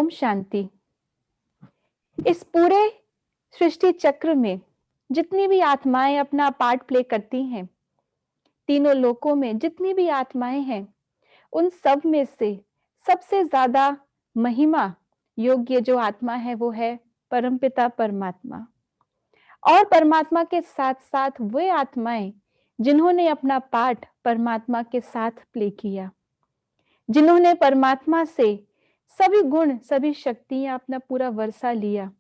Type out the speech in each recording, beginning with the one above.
ओम शांति। इस पूरे सृष्टि चक्र में जितनी भी आत्माएं अपना पार्ट प्ले करती हैं, तीनों लोकों में जितनी भी आत्माएं हैं, उन सब में से सबसे ज्यादा महिमा योग्य जो आत्मा है वो है परमपिता परमात्मा। और परमात्मा के साथ साथ वे आत्माएं जिन्होंने अपना पार्ट परमात्मा के साथ प्ले किया, जिन्होंने परमात्मा से सभी गुण सभी शक्तियां अपना पूरा वर्षा लिया,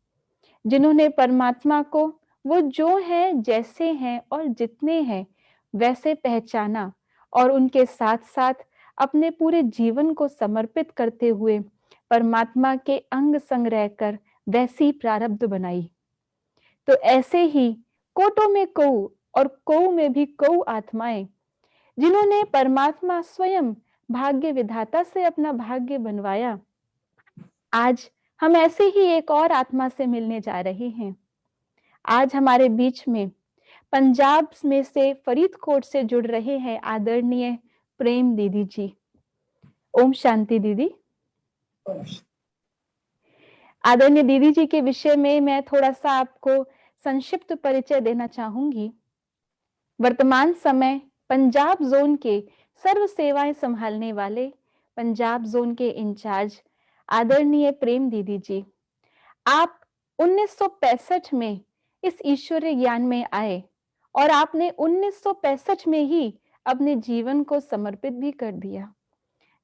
जिन्होंने परमात्मा को वो जो है जैसे हैं और जितने हैं वैसे पहचाना और उनके साथ साथ अपने पूरे जीवन को समर्पित करते हुए परमात्मा के अंग संग रहकर वैसी प्रारब्ध बनाई। तो ऐसे ही कोटों में कौ और कौ में भी कौ आत्माएं जिन्होंने परमात्मा स्वयं भाग्य विधाता से अपना भाग्य बनवाया, आज हम ऐसे ही एक और आत्मा से मिलने जा रहे हैं। आज हमारे बीच में पंजाब में से फरीदकोट से जुड़ रहे हैं आदरणीय प्रेम दीदी जी। ओम शांति दीदी। आदरणीय दीदी जी के विषय में मैं थोड़ा सा आपको संक्षिप्त परिचय देना चाहूंगी। वर्तमान समय पंजाब जोन के सर्व सेवाएं संभालने वाले पंजाब जोन के इंचार्ज आदरणीय प्रेम दीदी जी, आप 1965 में इस ईश्वरीय ज्ञान में आए और आपने 1965 में ही अपने जीवन को समर्पित भी कर दिया।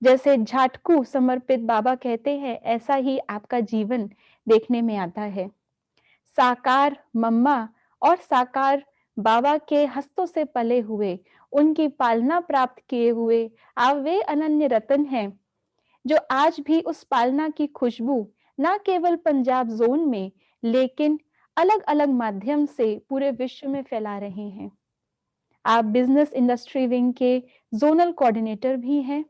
जैसे झाटकू समर्पित बाबा कहते हैं, ऐसा ही आपका जीवन देखने में आता है। साकार मम्मा और साकार बाबा के हस्तों से पले हुए, उनकी पालना प्राप्त किए हुए आप वे अनन्य रतन हैं जो आज भी उस पालना की खुशबू न केवल पंजाब जोन में लेकिन अलग अलग माध्यम से पूरे विश्व में फैला रहे हैं। आप बिजनेस इंडस्ट्री विंग के जोनल कोऑर्डिनेटर भी हैं।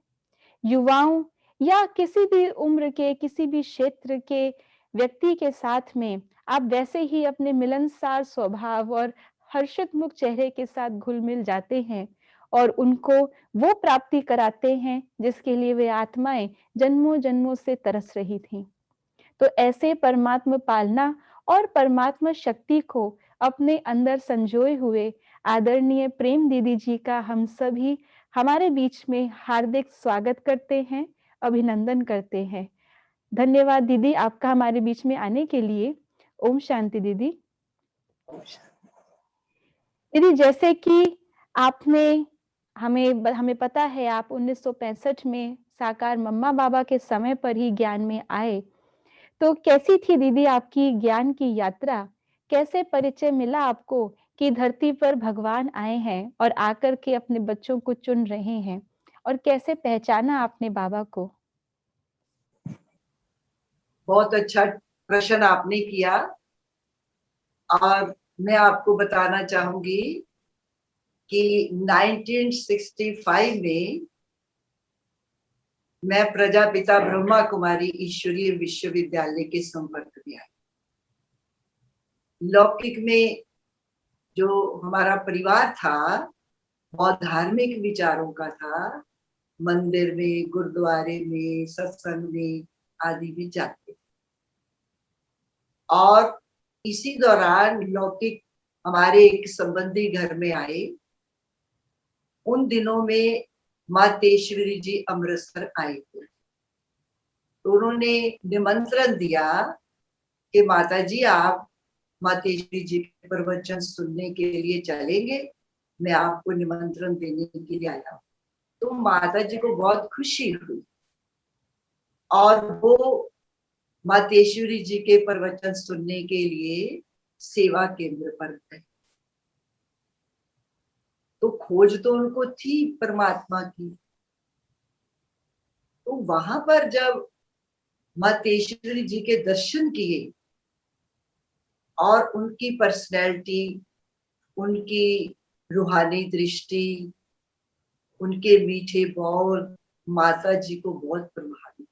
युवाओं या किसी भी उम्र के किसी भी क्षेत्र के व्यक्ति के साथ में आप वैसे ही अपने मिलनसार स्वभाव और हर्षित मुख चेहरे के साथ घुल मिल जाते हैं और उनको वो प्राप्ति कराते हैं जिसके लिए वे आत्माएं जन्मों जन्मों से तरस रही थीं। तो ऐसे परमात्मा पालना और परमात्मा शक्ति को अपने अंदर संजोए हुए आदरणीय प्रेम दीदी जी का हम सभी हमारे बीच में हार्दिक स्वागत करते हैं, अभिनंदन करते हैं। धन्यवाद दीदी आपका हमारे बीच में आने के लिए। ओम शांति दीदी। दीदी, जैसे कि आपने हमें पता है आप 1965 में साकार मम्मा बाबा के समय पर ही ज्ञान में आए, तो कैसी थी दीदी आपकी ज्ञान की यात्रा? कैसे परिचय मिला आपको कि धरती पर भगवान आए हैं और आकर के अपने बच्चों को चुन रहे हैं, और कैसे पहचाना आपने बाबा को? बहुत अच्छा प्रश्न आपने किया और मैं आपको बताना चाहूंगी कि 1965 में मैं प्रजापिता ब्रह्मा कुमारी ईश्वरीय विश्वविद्यालय के संपर्क में आई। लौकिक में जो हमारा परिवार था बहुत धार्मिक विचारों का था, मंदिर में, गुरुद्वारे में, सत्संग में आदि भी जाते थे। और इसी दौरान लौकिक हमारे एक संबंधी घर में आए। उन दिनों में मातेश्वरी जी अमृतसर आए थे, तो उन्होंने निमंत्रण दिया कि माता जी आप मातेश्वरी जी के प्रवचन सुनने के लिए चलेंगे, मैं आपको निमंत्रण देने के लिए आया। तो माता जी को बहुत खुशी हुई और वो मातेश्वरी जी के प्रवचन सुनने के लिए सेवा केंद्र पर गए। तो खोज तो उनको थी परमात्मा की। तो वहां पर जब मातेश्वरी जी के दर्शन किए और उनकी पर्सनैलिटी, उनकी रूहानी दृष्टि, उनके मीठे बोल माता जी को बहुत प्रभावित।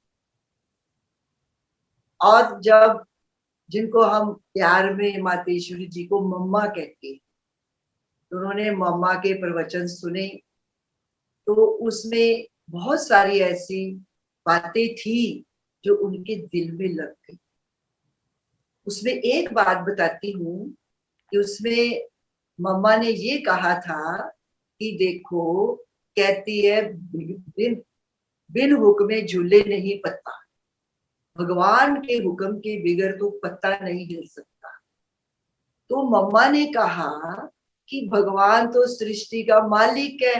और जब जिनको हम प्यार में मातेश्वरी जी को मम्मा कहते हैं, तो उन्होंने मम्मा के प्रवचन सुने, तो उसमें बहुत सारी ऐसी बातें थी जो उनके दिल में लग गई। उसमें एक बात बताती हूँ कि उसमें मम्मा ने ये कहा था कि देखो, कहती है बिन बिन हुक्मे झूले नहीं पत्ता, भगवान के हुक्म के बिगड़ तो पत्ता नहीं हिल सकता। तो मम्मा ने कहा कि भगवान तो सृष्टि का मालिक है,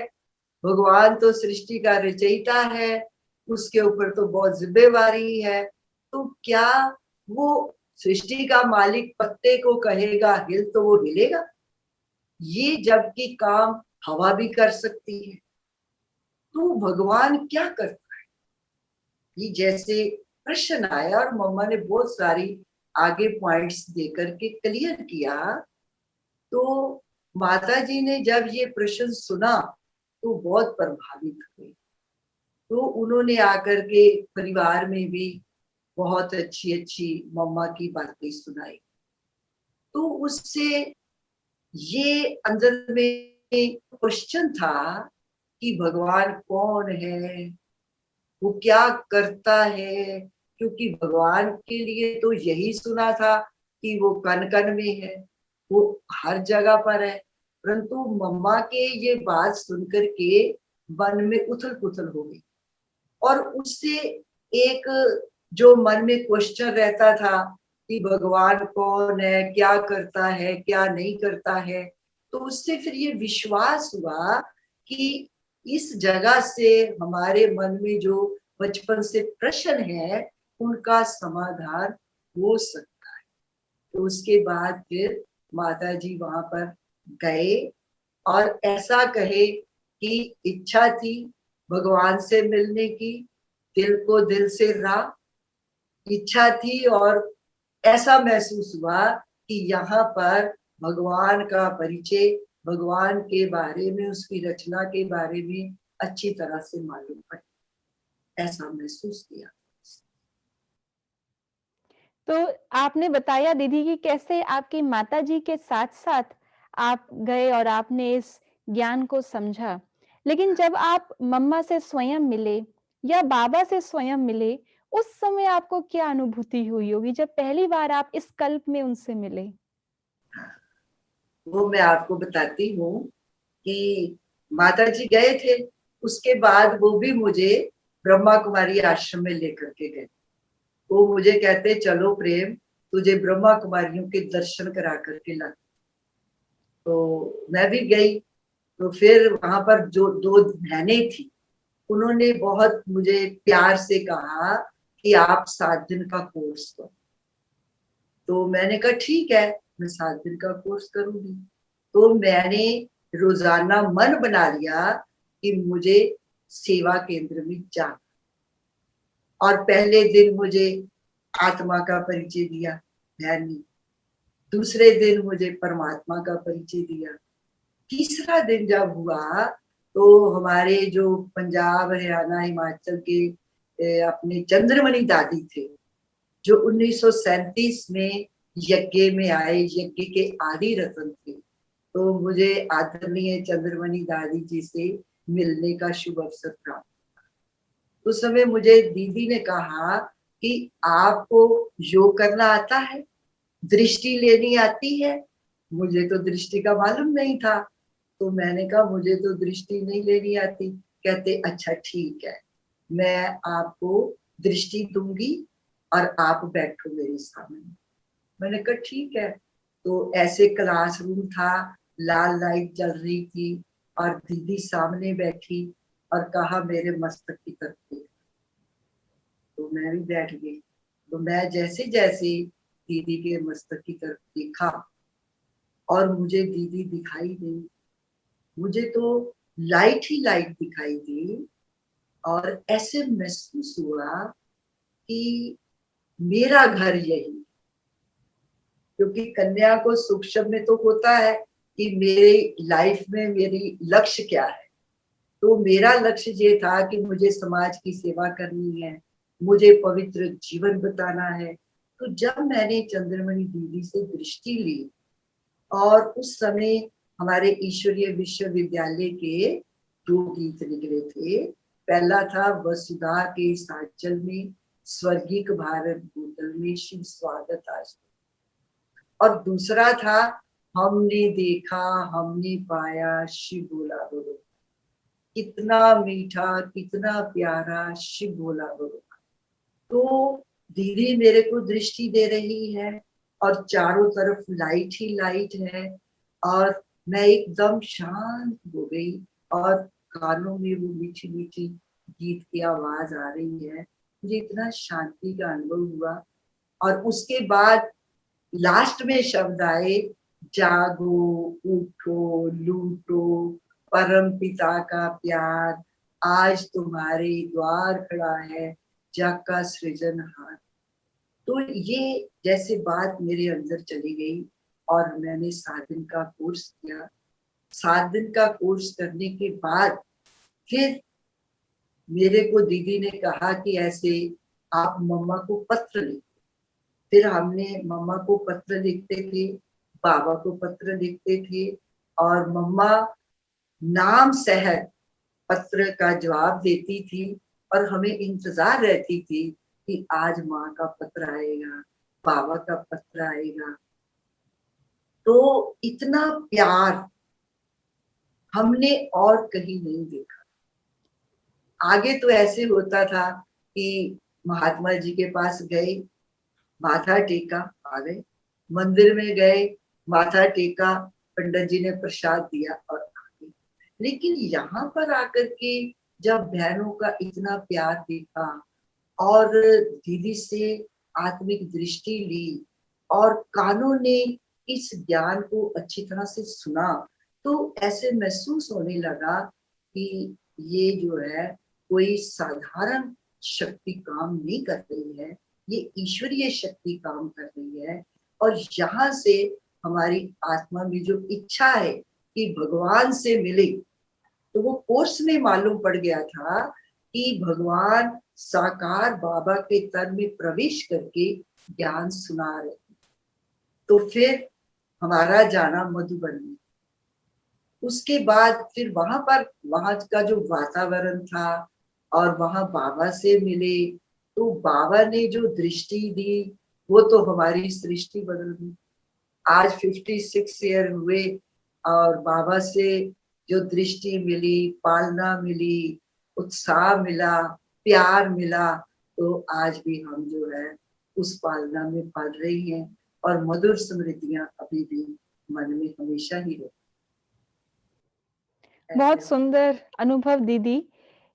भगवान तो सृष्टि का रचयिता है, उसके ऊपर तो बहुत जिम्मेवारी है। तो क्या वो सृष्टि का मालिक पत्ते को कहेगा हिल तो वो हिलेगा? ये जबकि काम हवा भी कर सकती है, तो भगवान क्या करता है? ये जैसे प्रश्न आया और मम्मा ने बहुत सारी आगे पॉइंट्स देकर के क्लियर किया। तो माता जी ने जब ये प्रश्न सुना तो बहुत प्रभावित हुए। तो उन्होंने आकर के परिवार में भी बहुत अच्छी अच्छी मम्मा की बातें सुनाई। तो उससे ये अंदर में क्वेश्चन था कि भगवान कौन है, वो क्या करता है? क्योंकि भगवान के लिए तो यही सुना था कि वो कण कण में है, वो हर जगह पर है। परंतु मम्मा के ये बात सुनकर के मन में उथल पुथल हो गई, और उससे एक जो मन में क्वेश्चन रहता था कि भगवान कौन है, क्या करता है, क्या नहीं करता है, तो उससे फिर ये विश्वास हुआ कि इस जगह से हमारे मन में जो बचपन से प्रश्न है उनका समाधान हो सकता है। तो उसके बाद फिर माता जी वहां पर गए और ऐसा कहे कि इच्छा थी भगवान से मिलने की, दिल को दिल से रहा, इच्छा थी, और ऐसा महसूस हुआ कि यहाँ पर भगवान का परिचय, भगवान के बारे में, उसकी रचना के बारे में अच्छी तरह से मालूम पड़ा, ऐसा महसूस किया। तो आपने बताया दीदी कि कैसे आपकी माताजी के साथ-साथ आप गए और आपने इस ज्ञान को समझा। लेकिन जब आप मम्मा से स्वयं मिले या बाबा से स्वयं मिले, उस समय आपको क्या अनुभूति हुई होगी जब पहली बार आप इस कल्प में उनसे मिले? वो मैं आपको बताती हूँ कि माता जी गए थे, उसके बाद वो भी मुझे ब्रह्मा कुमारी आश्रम में लेकर के गए। वो मुझे कहते चलो प्रेम, तुझे ब्रह्मा कुमारियों के दर्शन करा करके ला। तो मैं भी गई। तो फिर वहां पर जो दो बहनें थी, उन्होंने बहुत मुझे प्यार से कहा कि आप 7 दिन का कोर्स करो। तो मैंने कहा ठीक है, मैं 7 दिन का कोर्स करूंगी। तो मैंने रोजाना मन बना लिया कि मुझे सेवा केंद्र में जाना। और पहले दिन मुझे आत्मा का परिचय दिया बहन ने, दूसरे दिन मुझे परमात्मा का परिचय दिया, तीसरा दिन जब हुआ तो हमारे जो पंजाब, हरियाणा, हिमाचल के अपने चंद्रमणि दादी थे, जो 1937 में यज्ञ में आए, यज्ञ के आदि रतन थे। तो मुझे आदरणीय चंद्रमणि दादी जी से मिलने का शुभ अवसर प्राप्त। उस समय मुझे दीदी ने कहा कि आपको योग करना आता है, दृष्टि लेनी आती है? मुझे तो दृष्टि का मालूम नहीं था। तो मैंने कहा मुझे तो दृष्टि नहीं लेनी आती। कहते अच्छा ठीक है, मैं आपको दृष्टि दूंगी और आप बैठो मेरे सामने। मैंने कहा ठीक है। तो ऐसे क्लासरूम था, लाल लाइट जल रही थी और दीदी सामने बैठी और कहा मेरे मस्तक की तरफ देख। तो मैं भी बैठ गई। तो मैं जैसे जैसे दीदी के मस्तक की तरफ देखा और मुझे दीदी दिखाई दी, मुझे तो लाइट ही लाइट दिखाई दी। और ऐसे महसूस हुआ कि मेरा घर यही, क्योंकि कन्या को सूक्ष्म में तो होता है कि मेरे लाइफ में मेरी लक्ष्य क्या है। तो मेरा लक्ष्य ये था कि मुझे समाज की सेवा करनी है, मुझे पवित्र जीवन बताना है। तो जब मैंने चंद्रमणि दीदी से दृष्टि ली, और उस समय हमारे ईश्वरीय विश्वविद्यालय के 2 गीत निकले थे। पहला था वसुधा के साचल में स्वर्गीय भारत भूतल में शिव स्वागत आज। और दूसरा था हमने देखा हमने पाया शिव भोला बोलो, कितना मीठा कितना प्यारा शिव भोला बोलो। तो दीदी मेरे को दृष्टि दे रही है और चारों तरफ लाइट ही लाइट है और मैं एकदम शांत हो गई और कानों में वो मीठी मीठी गीत की आवाज आ रही है। मुझे इतना शांति का अनुभव हुआ। और उसके बाद लास्ट में शब्द आए, जागो उठो लूटो परम पिता का प्यार, आज तुम्हारे द्वार खड़ा है जग का सृजनहार। तो ये जैसे बात मेरे अंदर चली गई और मैंने 7 दिन का कोर्स किया। 7 दिन का कोर्स करने के बाद फिर मेरे को दीदी ने कहा कि ऐसे आप मम्मा को पत्र लिखो। फिर हमने मम्मा को पत्र लिखते थे, बाबा को पत्र लिखते थे और मम्मा नाम सहत पत्र का जवाब देती थी और हमें इंतजार रहती थी कि आज माँ का पत्र आएगा, बाबा का पत्र आएगा। तो इतना प्यार हमने और कहीं नहीं देखा। आगे तो ऐसे होता था कि महात्मा जी के पास गए, माथा टेका, आ गए, मंदिर में गए, माथा टेका, पंडित जी ने प्रसाद दिया और आ गए। लेकिन यहाँ पर आकर के जब बहनों का इतना प्यार देखा और दीदी से आत्मिक दृष्टि ली और कानों ने इस ज्ञान को अच्छी तरह से सुना, तो ऐसे महसूस होने लगा कि ये जो है कोई साधारण शक्ति काम नहीं कर रही है, ये ईश्वरीय शक्ति काम कर रही है। और यहाँ से हमारी आत्मा में जो इच्छा है कि भगवान से मिले, तो वो कोर्स में मालूम पड़ गया था कि भगवान साकार बाबा के तन में प्रवेश करके ज्ञान सुना रहे। तो फिर हमारा जाना मधुबन में, उसके बाद फिर वहां का जो वातावरण था और वहां बाबा से मिले, तो बाबा ने जो दृष्टि दी वो तो हमारी सृष्टि बदल दी। आज 56 ईयर हुए और बाबा से जो दृष्टि मिली, पालना मिली, उत्साह मिला, प्यार मिला, तो आज भी हम जो है उस पालना में पल रही हैं और मधुर स्मृतियां अभी भी मन में हमेशा ही रहती। बहुत सुंदर अनुभव दीदी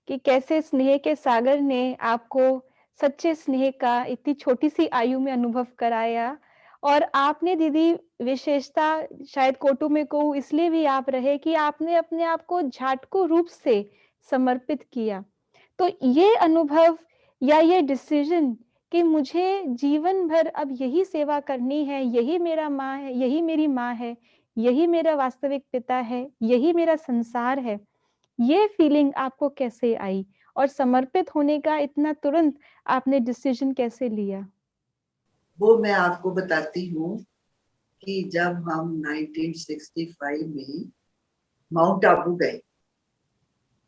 कि कैसे स्नेह के सागर ने आपको सच्चे स्नेह का इतनी छोटी सी आयु में अनुभव कराया। और आपने दीदी विशेषता शायद कौटुंबिक इसलिए भी आप रहे कि आपने अपने आप को झाटकू रूप से समर्पित किया। तो ये अनुभव या ये डिसीजन कि मुझे जीवन भर अब यही सेवा करनी है, यही मेरा माँ है, यही मेरी माँ है, यही मेरा वास्तविक पिता है, यही मेरा संसार है। ये फीलिंग आपको कैसे आई? और समर्पित होने का इतना तुरंत आपने डिसीजन कैसे लिया? वो मैं आपको बताती हूँ कि जब हम 1965 में माउंट आबू गए,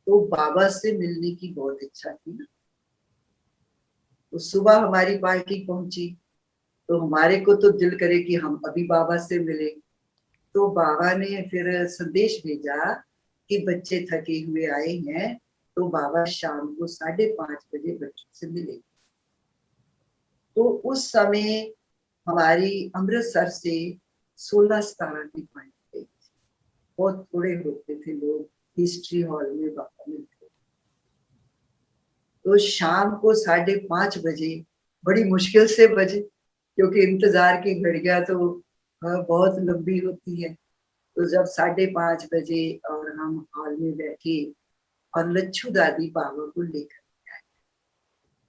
तो बाबा से मिलने की बहुत इच्छा थी ना। तो सुबह हमारी पार्टी पहुंची, तो हमारे को तो दिल करे कि हम अभी बाबा से मिले। तो बाबा ने फिर संदेश भेजा कि बच्चे थके हुए आए हैं, तो बाबा शाम को 5:30 बजे बच्चों से मिले। तो उस समय हमारी अमृतसर से 16-17 की पार्टी गई थी। बहुत थोड़े होते थे लोग, हिस्ट्री हॉल में बाबा मिलते। तो शाम को 5:30 बजे, बड़ी मुश्किल से बजे क्योंकि इंतजार की घड़ियां तो बहुत लंबी होती है। तो जब 5:30 बजे और हम हॉल में बैठे और लच्छू दादी बाबा को लेकर आए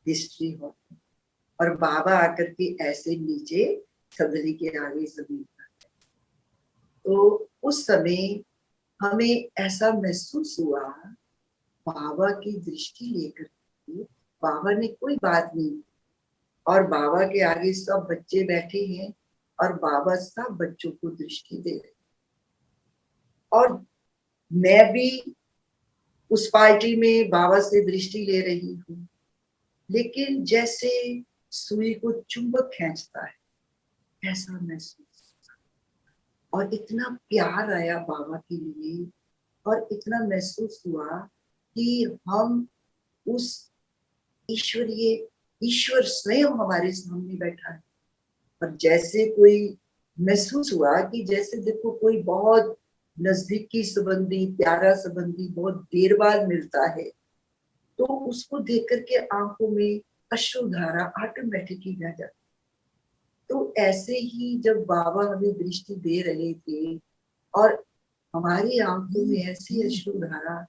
हिस्ट्री हॉल में, और बाबा आकर के ऐसे नीचे सदरी के आगे जमीन पर। तो उस समय हमें ऐसा महसूस हुआ, बाबा की दृष्टि लेकर के बाबा ने कोई बात नहीं, और बाबा के आगे सब बच्चे बैठे हैं और बाबा सब बच्चों को दृष्टि दे रहे। और मैं भी उस पार्टी में बाबा से दृष्टि ले रही हूँ, लेकिन जैसे सुई को चुंबक खींचता है ऐसा महसूस, और इतना प्यार आया बाबा के लिए, और इतना महसूस हुआ कि हम उस ईश्वरीय ईश्वर स्वयं हमारे सामने बैठा है। और जैसे कोई महसूस हुआ कि जैसे देखो कोई बहुत नजदीकी संबंधी, प्यारा संबंधी बहुत देर बाद मिलता है, तो उसको देख करके आंखों में अश्रुधारा ऑटोमेटिकली बह जाती। तो ऐसे ही जब बाबा हमें दृष्टि दे रहे थे और हमारी आंखों में ऐसी अश्रुधारा,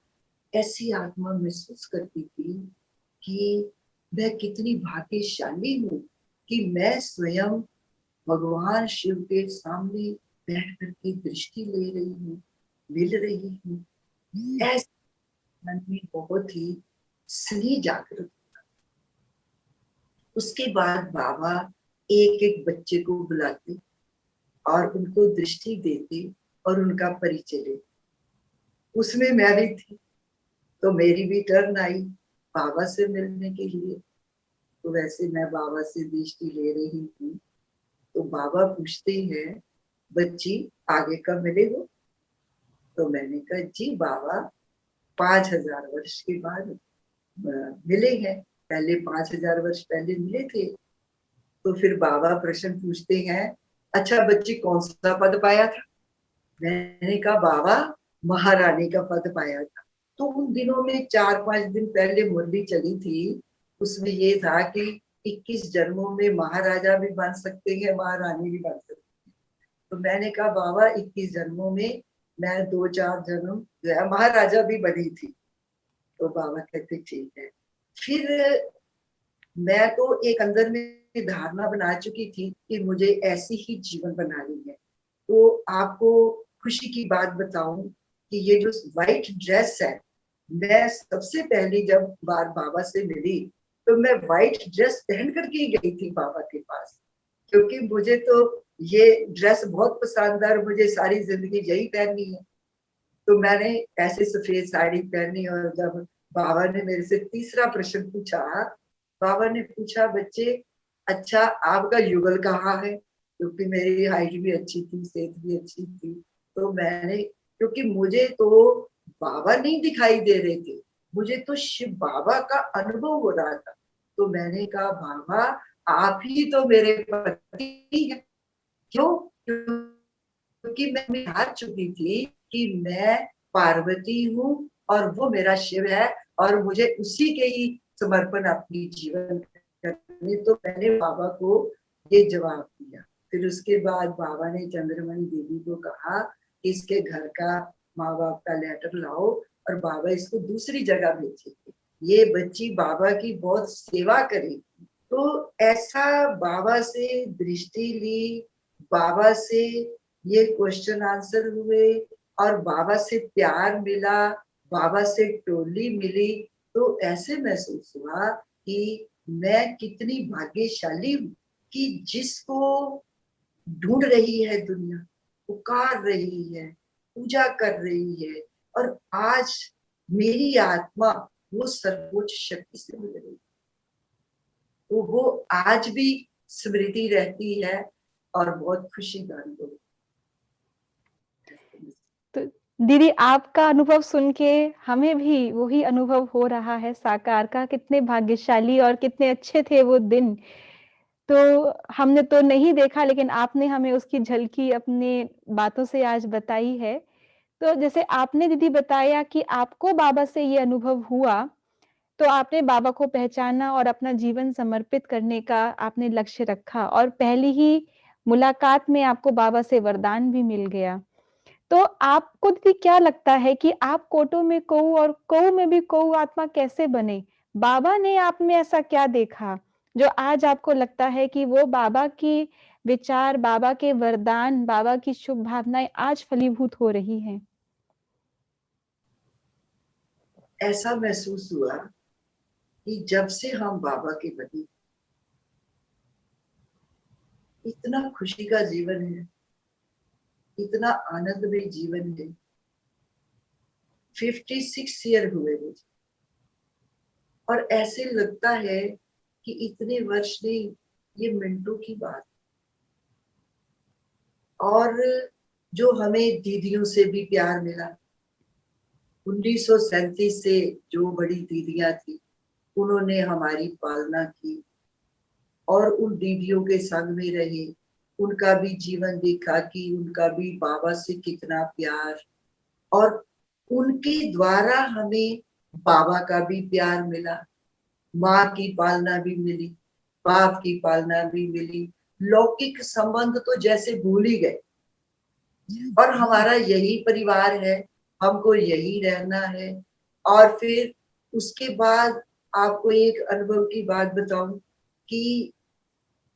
ऐसी आत्मा महसूस करती थी कि मैं कितनी भाग्यशाली हूँ कि मैं स्वयं भगवान शिव के सामने बैठ करके दृष्टि ले रही हूँ, मिल रही हूँ। ऐसे मन में बहुत ही स्नेह जागृत। उसके बाद बाबा एक एक बच्चे को बुलाते और उनको दृष्टि देते और उनका परिचय देते। उसमें मैं भी थी, तो मेरी भी टर्न आई बाबा से मिलने के लिए। तो वैसे मैं बाबा से दृष्टि ले रही थी, तो बाबा पूछते हैं, बच्ची आगे कब मिले हो? तो मैंने कहा जी बाबा 5000 वर्ष के बाद मिले हैं, पहले 5000 वर्ष पहले मिले थे। तो फिर बाबा प्रश्न पूछते हैं, अच्छा बच्ची कौन सा पद पाया था? मैंने कहा बाबा महारानी का पद पाया था। तो उन दिनों में 4-5 दिन पहले मुरली चली थी, उसमें ये था कि 21 जन्मों में महाराजा भी बन सकते हैं, महारानी भी बन सकते हैं। तो मैंने कहा बाबा 21 जन्मों में मैं 2-4 जन्म जो है महाराजा भी बनी थी। तो बाबा कहते ठीक है। फिर मैं तो एक अंदर में धारणा बना चुकी थी कि मुझे ऐसी ही जीवन बनानी है। तो आपको खुशी की बात बताऊं कि ये जो व्हाइट ड्रेस है, मैं सबसे पहले जब बार बाबा से मिली तो मैं व्हाइट ड्रेस पहन करके ही गई थी बाबा के पास, क्योंकि मुझे तो ये ड्रेस बहुत पसंद है और मुझे सारी जिंदगी यही पहननी है। तो मैंने ऐसे सफेद साड़ी पहनी, और जब बाबा ने मेरे से तीसरा प्रश्न पूछा, बाबा ने पूछा बच्चे अच्छा आपका युगल कहाँ है? क्योंकि मेरी हाइट भी अच्छी थी, सेहत भी अच्छी थी। तो मैंने, क्योंकि मुझे तो बाबा नहीं दिखाई दे रहे थे, मुझे तो शिव बाबा का अनुभव हो रहा था। तो मैंने कहा बाबा आप ही तो मेरे पति हैं। क्यों? क्योंकि मैं हार चुकी थी कि मैं पार्वती हूँ और वो मेरा शिव है, और मुझे उसी के ही समर्पण अपनी जीवन करने। तो मैंने बाबा को ये जवाब दिया। फिर उसके बाद बाबा ने चंद्रमणि देवी को कहा कि इसके घर का माँ बाप का लेटर लाओ, और बाबा इसको दूसरी जगह भेजेंगे, ये बच्ची बाबा की बहुत सेवा करेगी। तो ऐसा बाबा से दृष्टि ली, बाबा से ये क्वेश्चन आंसर हुए, और बाबा से प्यार मिला, बाबा से टोली मिली। तो ऐसे महसूस हुआ कि मैं कितनी भाग्यशाली हूँ कि जिसको ढूंढ रही है दुनिया, पुकार रही है, पूजा कर रही है, और आज मेरी आत्मा वो सर्वोच्च शक्ति से मिल रही है, तो वो आज भी स्मृति रहती है और बहुत खुशी का अनुभव। तो दीदी आपका अनुभव सुन के हमें भी वही अनुभव हो रहा है साकार का, कितने भाग्यशाली और कितने अच्छे थे वो दिन। तो हमने तो नहीं देखा, लेकिन आपने हमें उसकी झलकी अपनी बातों से आज बताई है। तो जैसे आपने दीदी बताया कि आपको बाबा से ये अनुभव हुआ, तो आपने बाबा को पहचाना और अपना जीवन समर्पित करने का आपने लक्ष्य रखा, और पहली ही मुलाकात में आपको बाबा से वरदान भी मिल गया। तो आपको दीदी क्या लगता है कि आप कोटो में कऊ और कऊ में भी कऊ आत्मा कैसे बने? बाबा ने आप में ऐसा क्या देखा, जो आज आपको लगता है कि वो बाबा की विचार, बाबा के वरदान, बाबा की शुभ भावनाएँ आज फलीभूत हो रही हैं? ऐसा महसूस हुआ कि जब से हम बाबा के बने, इतना खुशी का जीवन है, इतना आनंदमय जीवन है। 56 ईयर हुए मुझे, और ऐसे लगता है कि इतने वर्ष नहीं, ये मिनटों की बात। और जो हमें दीदियों से भी प्यार मिला, 1937 से जो बड़ी दीदियां थी उन्होंने हमारी पालना की और उन दीदियों के संग में रहे, उनका भी जीवन देखा कि उनका भी बाबा से कितना प्यार, और उनके द्वारा हमें बाबा का भी प्यार मिला, माँ की पालना भी मिली, बाप की पालना भी मिली। लौकिक संबंध तो जैसे भूल ही गए, और हमारा यही परिवार है, हमको यही रहना है। और फिर उसके बाद आपको एक अनुभव की बात बताऊं कि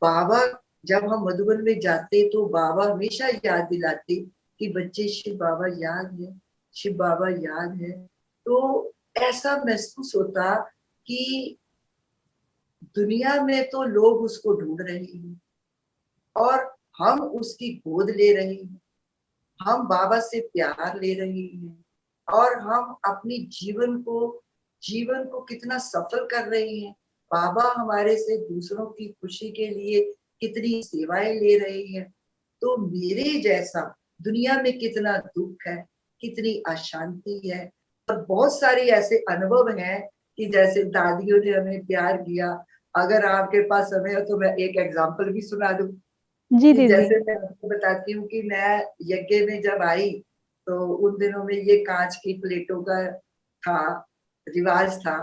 बाबा, जब हम मधुबन में जाते तो बाबा हमेशा याद दिलाते कि बच्चे शिव बाबा याद है, शिव बाबा याद है। तो ऐसा महसूस होता कि दुनिया में तो लोग उसको ढूंढ रहे हैं और हम उसकी गोद ले रहे हैं, हम बाबा से प्यार ले रहे हैं, और हम अपनी जीवन को कितना सफल कर रहे हैं। बाबा हमारे से दूसरों की खुशी के लिए कितनी सेवाएं ले रहे हैं। तो मेरे जैसा दुनिया में कितना दुख है, कितनी अशांति है। और बहुत सारे ऐसे अनुभव हैं कि जैसे दादियों ने हमें प्यार किया। अगर आपके पास समय हो तो मैं एक एग्जाम्पल भी सुना दूं जी कि दीदी। जैसे मैं आपको बताती हूँ कि मैं यज्ञ में जब आई तो उन दिनों में ये कांच की प्लेटों का था, रिवाज था।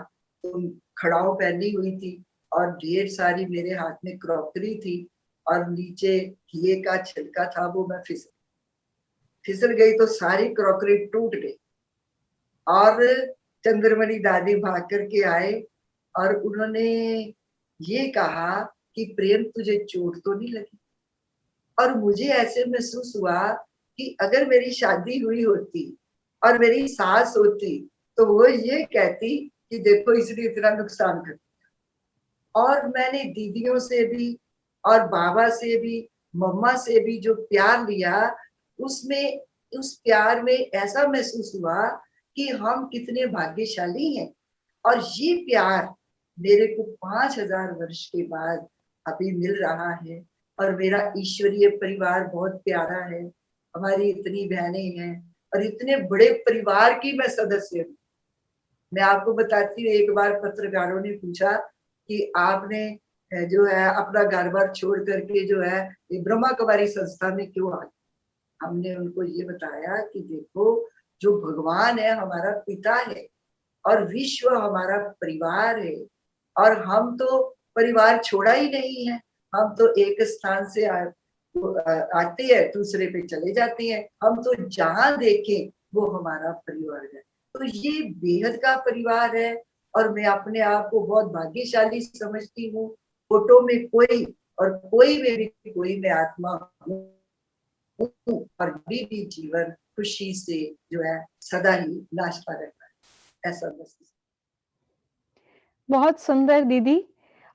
तो खड़ाऊ पहनी हुई थी और ढेर सारी मेरे हाथ में क्रॉकरी थी, और नीचे घिए का छिलका था, वो मैं फिसल गई तो सारी क्रॉकरी टूट गई। और चंद्रमणि दादी भाग करके आए और उन्होंने ये कहा कि प्रेम तुझे चोट तो नहीं लगी। और मुझे ऐसे महसूस हुआ कि अगर मेरी शादी हुई होती और मेरी सास होती तो वो ये कहती कि देखो इसने इतना नुकसान कर दिया। और मैंने दीदियों से भी और बाबा से भी, मम्मा से भी जो प्यार लिया, उसमें उस प्यार में ऐसा महसूस हुआ कि हम कितने भाग्यशाली हैं। और ये प्यार मेरे को 5000 वर्ष के बाद अभी मिल रहा है। और मेरा ईश्वरीय परिवार बहुत प्यारा है, हमारी इतनी बहनें हैं और इतने बड़े परिवार की मैं सदस्य हूँ। मैं आपको बताती हूँ, एक बार पत्रकारों ने पूछा कि आपने जो है अपना घर बार छोड़ करके जो है ये ब्रह्मा कुमारी संस्था में क्यों आ गए। हमने उनको ये बताया कि देखो, जो भगवान है हमारा पिता है और विश्व हमारा परिवार है, और हम तो परिवार छोड़ा ही नहीं है। हम तो एक स्थान से आते हैं दूसरे पे चले जाते हैं, हम तो जहां देखें वो हमारा परिवार है। तो ये बेहद का परिवार है और मैं अपने आप को बहुत भाग्यशाली समझती हूँ। फोटो में कोई और कोई में भी कोई मैं आत्मा हूँ, और भी जीवन खुशी से जो है सदा ही नाचता रहता है, ऐसा महसूस। बहुत सुंदर दीदी।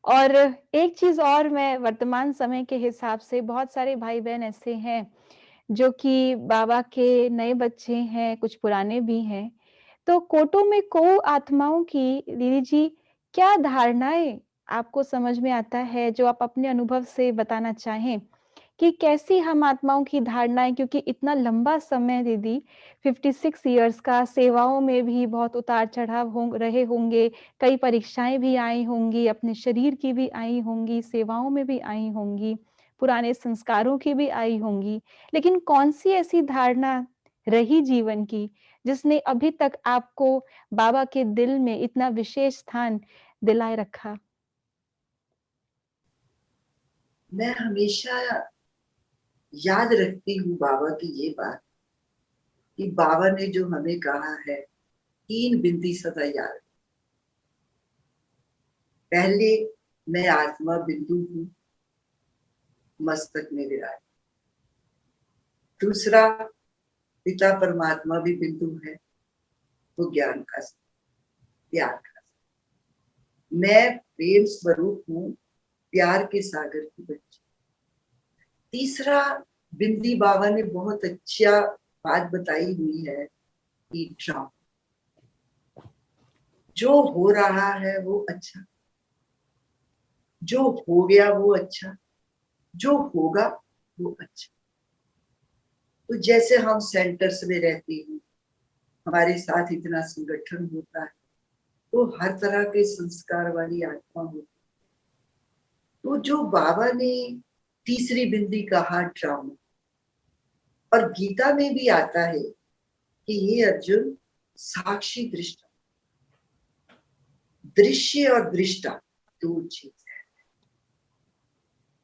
और एक चीज़ और, मैं वर्तमान समय के हिसाब से बहुत सारे भाई-बहन ऐसे हैं जो कि बाबा के नए बच्चे हैं, कुछ पुराने भी हैं। तो कोटों में को आत्माओं की दीदी जी क्या धारणाएँ आपको समझ में आता है, जो आप अपने अनुभव से बताना चाहें? कि कैसी हम आत्माओं की धारणाएँ, क्योंकि इतना लंबा समय दीदी 56 इयर्स का, सेवाओं में भी बहुत उतार-चढ़ाव रहे होंगे, कई परीक्षाएँ भी आई होंगी, अपने शरीर की भी आई होंगी, सेवाओं में भी आई होंगी, पुराने संस्कारों की भी आई होंगी। लेकिन कौन-सी ऐसी धारणा रही जीवन की, जिसने अभी तक आपको बाबा के दिल में इतना विशेष स्थान दिलाए रखा? मैं हमेशा याद रखती हूँ बाबा की ये बात कि बाबा ने जो हमें कहा है, 3 बिंदी सदा याद। पहले, मैं आत्मा बिंदु हूँ, मस्तक में विराज। दूसरा, पिता परमात्मा भी बिंदु है, वो ज्ञान का, प्यार का। मैं प्रेम स्वरूप हूँ, प्यार के सागर की बच्ची। तीसरा, बिंदी बाबा ने बहुत अच्छा बात बताई हुई है कि ड्रामा जो हो रहा है वो अच्छा, जो हो गया वो अच्छा, जो होगा वो अच्छा। तो जैसे हम सेंटर्स में रहते हैं, हमारे साथ इतना संगठन होता है, तो हर तरह के संस्कार वाली आत्मा होती है। तो जो बाबा ने तीसरी बिंदी कहा ड्रामा, और गीता में भी आता है कि ये अर्जुन साक्षी दृष्टा, दृश्य और दृष्टा दो चीज है।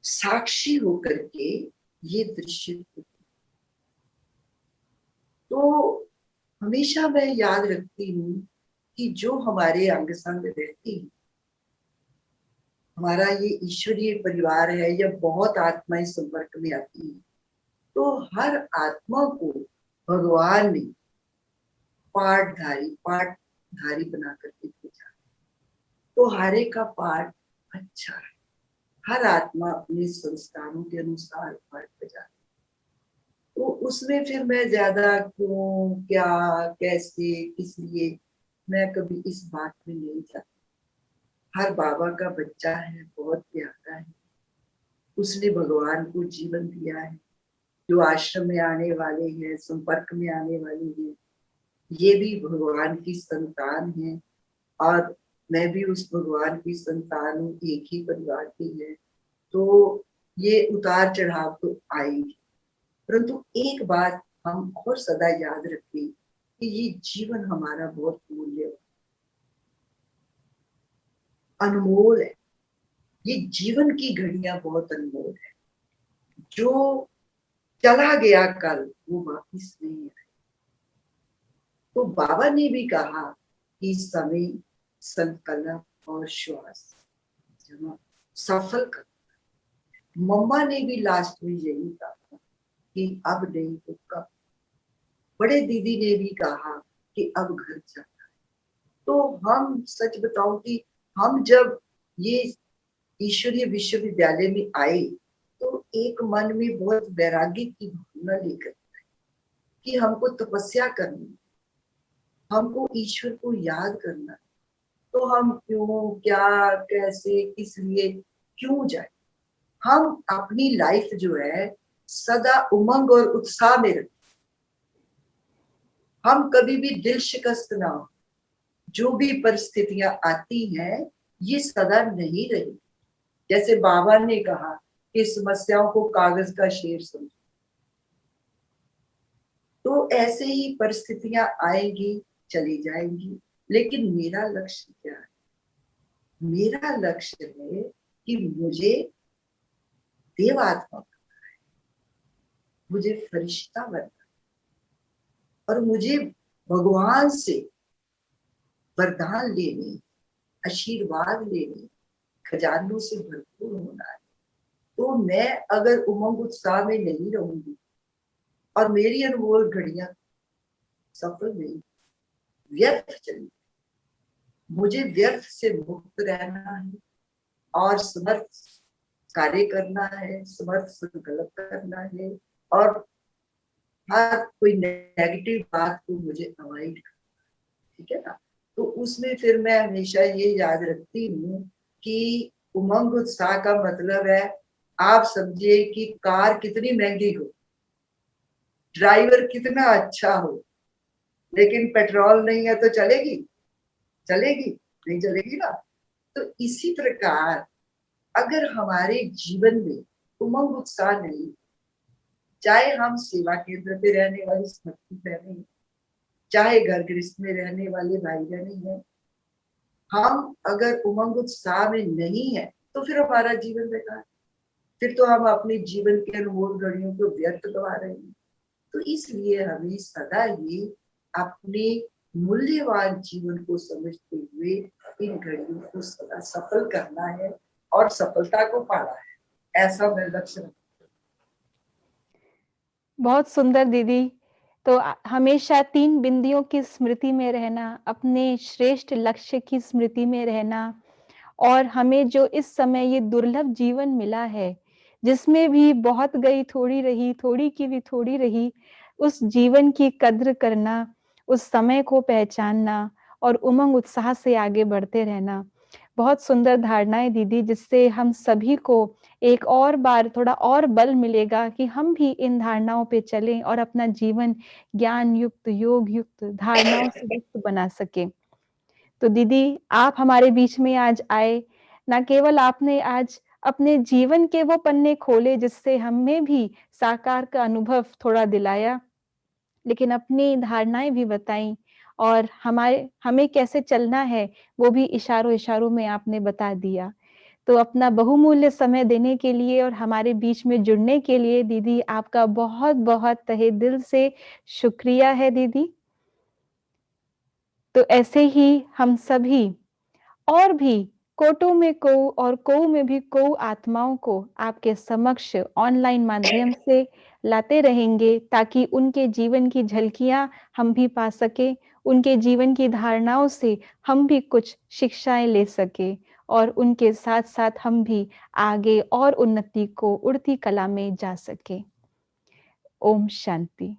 साक्षी होकर के ये दृश्य होते। तो हमेशा मैं याद रखती हूँ कि जो हमारे अंग संग रहती है, हमारा ये ईश्वरीय परिवार है या बहुत आत्माएं संपर्क में आती है, तो हर आत्मा को भगवान ने पाठधारी बना करके भेजा। तो हर एक का पाठ अच्छा है, हर आत्मा अपने संस्कारों के अनुसार पाठ बजा। तो उसमें फिर मैं ज्यादा क्यों, क्या, कैसे, किस लिए, मैं कभी इस बात में नहीं जाती। हर बाबा का बच्चा है, बहुत प्यारा है, उसने भगवान को जीवन दिया है। जो आश्रम में आने वाले हैं, संपर्क में आने वाले हैं, ये भी भगवान की संतान है, और मैं भी उस भगवान की संतान हूँ, एक ही परिवार की है। तो ये उतार चढ़ाव तो आएगी, परंतु एक बात हम और सदा याद रखें कि ये जीवन हमारा बहुत मूल्य अनमोल है। ये जीवन की घड़ियां बहुत अनमोल है। जो चला गया कल वो वापिस नहीं है। तो बाबा ने भी कहा कि समय, संकल्प और श्वास जमा सफल कर। मम्मा ने भी लास्ट में यही कहा कि अब नहीं तो कब। बड़े दीदी ने भी कहा कि अब घर जाना है। तो हम सच बताऊं कि हम जब ये ईश्वरीय विश्वविद्यालय में आए, तो एक मन में बहुत वैराग्य की भावना लेकर कि हमको तपस्या करनी, हमको ईश्वर को याद करना। तो हम क्यों, क्या, कैसे, किस लिए, क्यों जाए। हम अपनी लाइफ जो है सदा उमंग और उत्साह में रखें। हम कभी भी दिल शिकस्त ना हो। जो भी परिस्थितियां आती हैं ये सदा नहीं रही। जैसे बाबा ने कहा कि समस्याओं को कागज का शेर समझो, तो ऐसे ही परिस्थितियां आएंगी, चली जाएंगी। लेकिन मेरा लक्ष्य क्या है? मेरा लक्ष्य है कि मुझे देवात्मा बनना है, मुझे फरिश्ता बनना है, और मुझे भगवान से वरदान लेने, आशीर्वाद लेने, खजानों से भरपूर होना है। तो मैं अगर उमंग उत्साह में नहीं रहूंगी और मेरी अनमोल घड़ियां सफल नहीं, व्यर्थ चली, मुझे व्यर्थ से मुक्त रहना है और समर्थ कार्य करना है, समर्थ संकल्प करना है, और हर कोई नेगेटिव बात को मुझे अवॉइड करना है। ठीक है ना? तो उसमें फिर मैं हमेशा ये याद रखती हूँ कि उमंग उत्साह का मतलब है, आप समझिए कि कार कितनी महंगी हो, ड्राइवर कितना अच्छा हो, लेकिन पेट्रोल नहीं है तो चलेगी? चलेगी नहीं, चलेगी ना। तो इसी प्रकार अगर हमारे जीवन में उमंग उत्साह नहीं, चाहे हम सेवा केंद्र पे रहने वाली समर्पित बहनें, चाहे घर गृहस्थ में रहने वाले भाई बहनें हैं, हम अगर उमंग उत्साह में नहीं है तो फिर हमारा जीवन बेकार। फिर तो हम अपने जीवन के अनमोल घड़ियों को व्यर्थ गवा रहे हैं। तो इसलिए हमें सदा ये अपने मूल्यवान जीवन को समझते हुए इन घड़ियों को सदा सफल करना है और सफलता को पाना है, ऐसा मैं लक्ष्य रखती हूँ। बहुत सुंदर दीदी। तो हमेशा 3 बिंदियों की स्मृति में रहना, अपने श्रेष्ठ लक्ष्य की स्मृति में रहना, और हमें जो इस समय ये दुर्लभ जीवन मिला है, जिसमें भी बहुत गई थोड़ी रही, थोड़ी की भी थोड़ी रही, उस जीवन की कद्र करना, उस समय को पहचानना और उमंग उत्साह से आगे बढ़ते रहना। बहुत सुंदर धारणाएं दीदी, जिससे हम सभी को एक और बार थोड़ा और बल मिलेगा कि हम भी इन धारणाओं पे चलें और अपना जीवन ज्ञान युक्त, योग युक्त, धारणाओं से युक्त बना सके। तो दीदी, आप हमारे बीच में आज आए, ना केवल आपने आज अपने जीवन के वो पन्ने खोले जिससे हमें भी साकार का अनुभव थोड़ा दिलाया, लेकिन अपनी धारणाएं भी बताई और हमें कैसे चलना है वो भी इशारों इशारों में आपने बता दिया। तो अपना बहुमूल्य समय देने के लिए और हमारे बीच में जुड़ने के लिए दीदी, आपका बहुत बहुत तहे दिल से शुक्रिया है दीदी। तो ऐसे ही हम सभी और भी कोटों में कोऊ और कोऊ में भी कोऊ आत्माओं को आपके समक्ष ऑनलाइन माध्यम से लाते रहेंगे, ताकि उनके जीवन की झलकियां हम भी पा सके, उनके जीवन की धारणाओं से हम भी कुछ शिक्षाएं ले सके और उनके साथ साथ हम भी आगे और उन्नति को उड़ती कला में जा सके। ओम शांति।